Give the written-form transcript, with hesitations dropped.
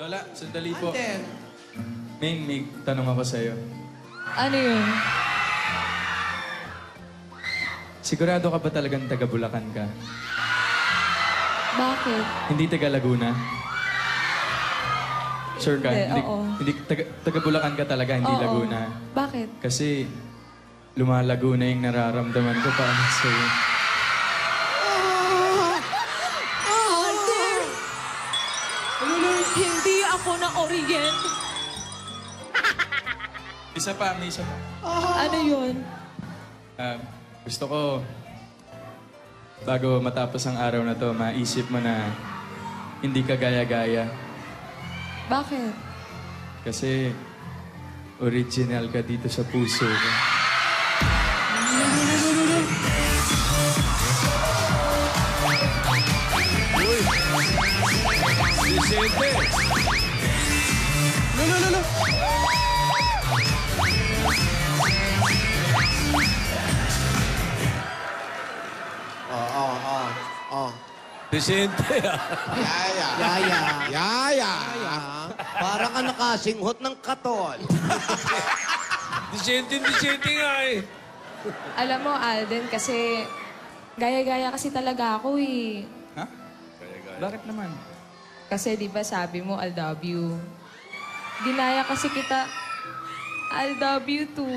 Lola, sandali po. Alden. May tanong ako sa'yo. Ano yun? Sigurado ka ba talagang taga Bulacan ka? Bakit? Hindi taga Laguna? Sure ka? Hindi, oo. Hindi taga Bulacan ka talaga, hindi Oo. Laguna. Bakit? Kasi lumalago na yung nararamdaman ko para sa'yo. Alden! Hindi ako na Orient. Isa pa, may isa pa. Ano yun? Gusto ko, bago matapos ang araw na to, maisip mo na hindi ka gaya-gaya. Bakit? Kasi original ka dito sa puso ko. Vicente! Vicente, Yaya. Yaya. Yaya. Parang ka nakasinghot ng katol. Vicente nga eh. Alam mo, Alden, kasi gaya-gaya kasi talaga ako eh. Ha? Bakit naman? Kasi di ba sabi mo, I love you. Ginaya kasi kita, I love you too.